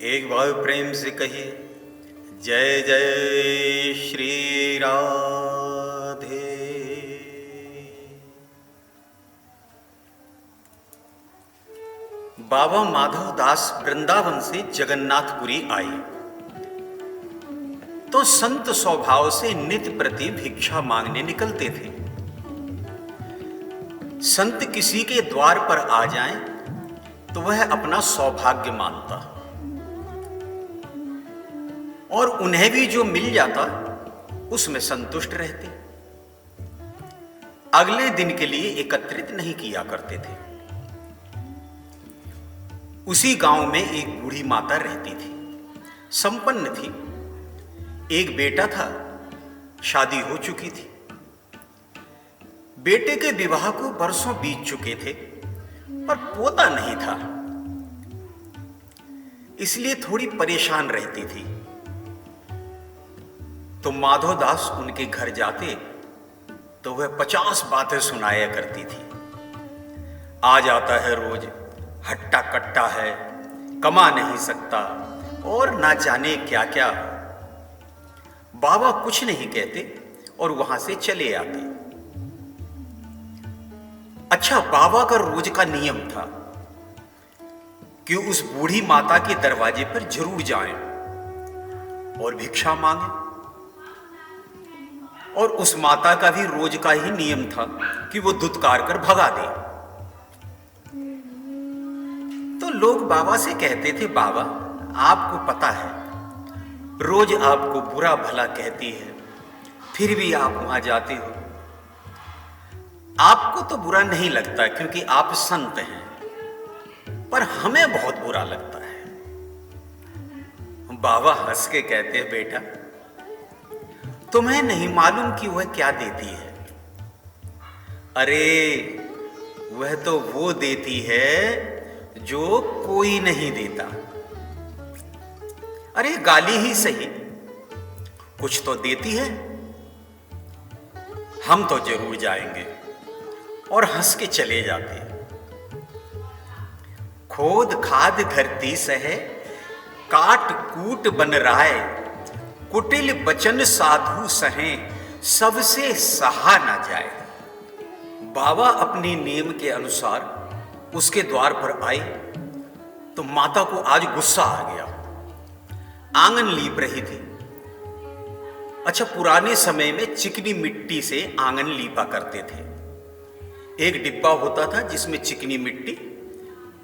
एक बार प्रेम से कहिए, जय जय श्री राधे। बाबा माधव दास वृंदावन से जगन्नाथपुरी आए तो संत स्वभाव से नित्य प्रति भिक्षा मांगने निकलते थे। संत किसी के द्वार पर आ जाएं तो वह अपना सौभाग्य मानता और उन्हें भी जो मिल जाता उसमें संतुष्ट रहते। अगले दिन के लिए एकत्रित नहीं किया करते थे। उसी गांव में एक बूढ़ी माता रहती थी, संपन्न थी। एक बेटा था, शादी हो चुकी थी। बेटे के विवाह को बरसों बीत चुके थे पर पोता नहीं था, इसलिए थोड़ी परेशान रहती थी। तो माधवदास उनके घर जाते तो वह 50 बातें सुनाया करती थी। आ जाता है रोज, हट्टा कट्टा है, कमा नहीं सकता और ना जाने क्या क्या। बाबा कुछ नहीं कहते और वहां से चले आते। अच्छा, बाबा का रोज का नियम था कि उस बूढ़ी माता के दरवाजे पर जरूर जाएं और भिक्षा मांगें। और उस माता का भी रोज का ही नियम था कि वो धुतकार कर भगा दे। तो लोग बाबा से कहते थे, बाबा आपको पता है रोज आपको बुरा भला कहती है, फिर भी आप वहां जाते हो। आपको तो बुरा नहीं लगता क्योंकि आप संत हैं, पर हमें बहुत बुरा लगता है। बाबा हंस के कहते हैं, बेटा तुम्हें नहीं मालूम कि वह क्या देती है। अरे वह तो वो देती है जो कोई नहीं देता। अरे गाली ही सही, कुछ तो देती है। हम तो जरूर जाएंगे। और हंस के चले जाते। खोद खाद धरती सहे, काट कूट बन राय, कुटिल बचन साधु सहे, सबसे सहा ना जाए। बाबा अपने नियम के अनुसार उसके द्वार पर आए तो माता को आज गुस्सा आ गया। आंगन लीप रही थी। अच्छा, पुराने समय में चिकनी मिट्टी से आंगन लीपा करते थे। एक डिब्बा होता था जिसमें चिकनी मिट्टी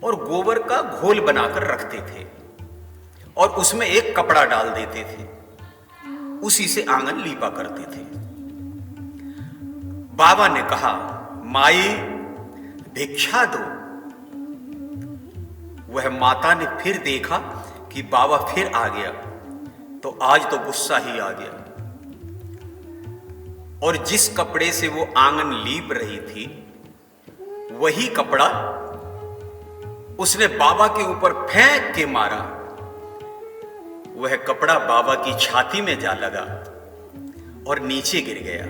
और गोबर का घोल बनाकर रखते थे और उसमें एक कपड़ा डाल देते थे। उसी से आंगन लीपा करते थे। बाबा ने कहा, माई भिक्षा दो। वह माता ने फिर देखा कि बाबा फिर आ गया तो आज तो गुस्सा ही आ गया और जिस कपड़े से वो आंगन लीप रही थी वही कपड़ा उसने बाबा के ऊपर फेंक के मारा। वह कपड़ा बाबा की छाती में जा लगा और नीचे गिर गया।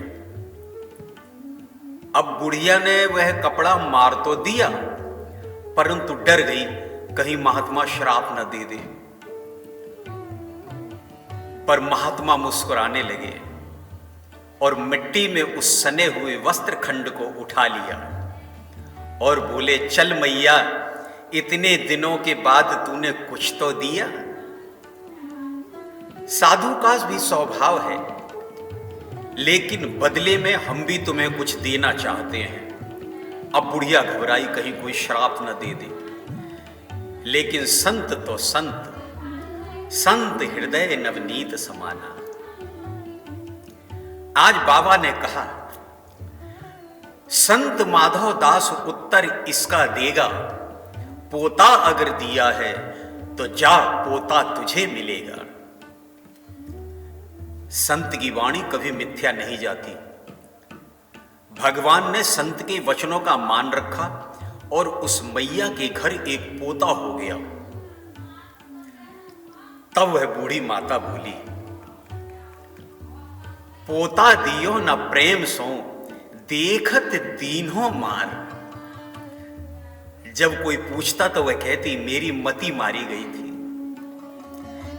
अब बुढ़िया ने वह कपड़ा मार तो दिया परंतु डर गई कहीं महात्मा श्राप न दे दे। पर महात्मा मुस्कुराने लगे और मिट्टी में उस सने हुए वस्त्र खंड को उठा लिया और बोले, चल मैया, इतने दिनों के बाद तूने कुछ तो दिया। साधु का भी स्वभाव है, लेकिन बदले में हम भी तुम्हें कुछ देना चाहते हैं। अब बुढ़िया घबराई कहीं कोई श्राप न दे दे। लेकिन संत तो संत, संत हृदय नवनीत समाना। आज बाबा ने कहा, संत माधव दास उत्तर इसका देगा, पोता अगर दिया है तो जा पोता तुझे मिलेगा। संत की वाणी कभी मिथ्या नहीं जाती। भगवान ने संत के वचनों का मान रखा और उस मैया के घर एक पोता हो गया। तब वह बूढ़ी माता बोली, पोता दियो न प्रेम सो, देखत दीन्हो मार। जब कोई पूछता तो वह कहती, मेरी मती मारी गई थी।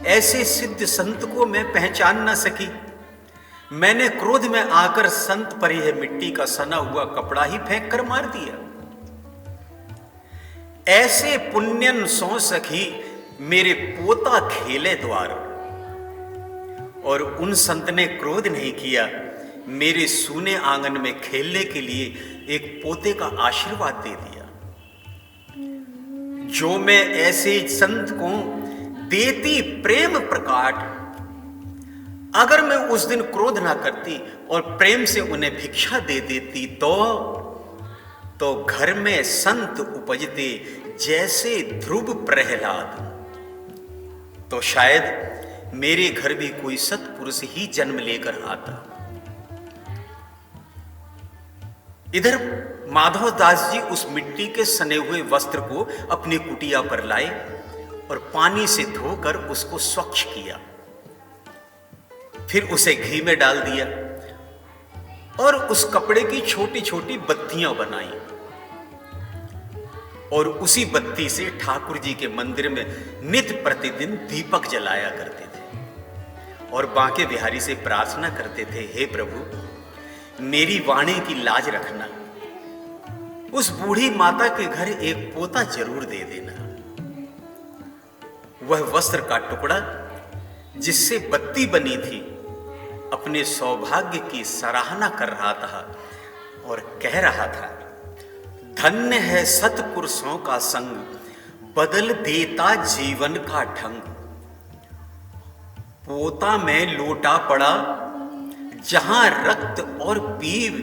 ऐसे सिद्ध संत को मैं पहचान न सकी। मैंने क्रोध में आकर संत पर यह मिट्टी का सना हुआ कपड़ा ही फेंक कर मार दिया। ऐसे पुण्यन सो सखी मेरे पोता खेले द्वार। और उन संत ने क्रोध नहीं किया, मेरे सूने आंगन में खेलने के लिए एक पोते का आशीर्वाद दे दिया। जो मैं ऐसे संत को देती प्रेम प्रकाट, अगर मैं उस दिन क्रोध ना करती और प्रेम से उन्हें भिक्षा दे देती तो घर में संत उपजते जैसे ध्रुव प्रहलाद। तो शायद मेरे घर भी कोई सत्पुरुष ही जन्म लेकर आता। इधर माधवदास जी उस मिट्टी के सने हुए वस्त्र को अपनी कुटिया पर लाए और पानी से धोकर उसको स्वच्छ किया। फिर उसे घी में डाल दिया और उस कपड़े की छोटी छोटी बत्तियां बनाई और उसी बत्ती से ठाकुर जी के मंदिर में नित्य प्रतिदिन दीपक जलाया करते थे और बांके बिहारी से प्रार्थना करते थे, हे प्रभु मेरी वाणी की लाज रखना, उस बूढ़ी माता के घर एक पोता जरूर दे देना। वह वस्त्र का टुकड़ा जिससे बत्ती बनी थी अपने सौभाग्य की सराहना कर रहा था और कह रहा था, धन्य है सत्पुरुषों का संग, बदल देता जीवन का ढंग। पोता में लोटा पड़ा जहां रक्त और पीव,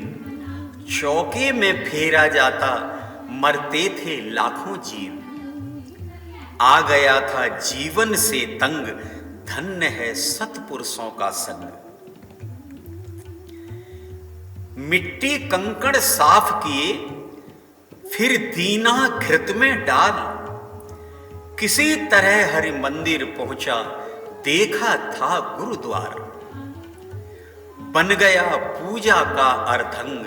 चौके में फेरा जाता मरते थे लाखों जीव। आ गया था जीवन से तंग, धन्य है सत्पुरुषों का संग। मिट्टी कंकड़ साफ किए फिर दीना घृत में डाल, किसी तरह हरि मंदिर पहुंचा देखा था गुरुद्वार। बन गया पूजा का अर्धंग,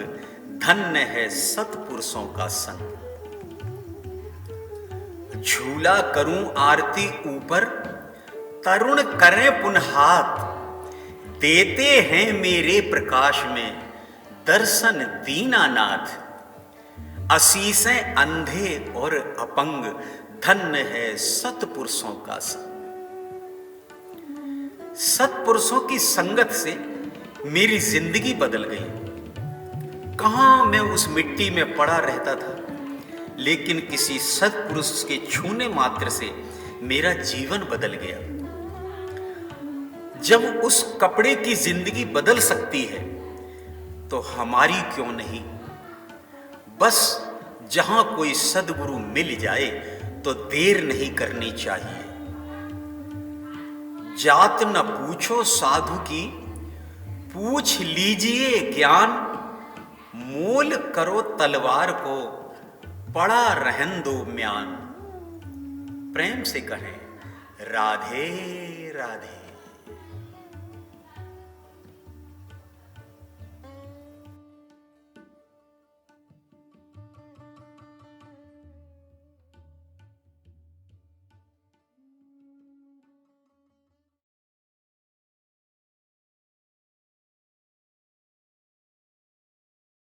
धन्य है सत्पुरुषों का संग। झूला करूं आरती ऊपर, तरुण करें पुनः हाथ, देते हैं मेरे प्रकाश में दर्शन दीनानाथ। असीसें अंधे और अपंग, धन्य है सत्पुरुषों का संग। सत्पुरुषों की संगत से मेरी जिंदगी बदल गई। कहां मैं उस मिट्टी में पड़ा रहता था, लेकिन किसी सत्पुरुष के छूने मात्र से मेरा जीवन बदल गया। जब उस कपड़े की जिंदगी बदल सकती है तो हमारी क्यों नहीं। बस जहां कोई सद्गुरु मिल जाए तो देर नहीं करनी चाहिए। जात न पूछो साधु की, पूछ लीजिए ज्ञान। मोल करो तलवार को, पड़ा रहन दो म्यान। प्रेम से कहें राधे राधे।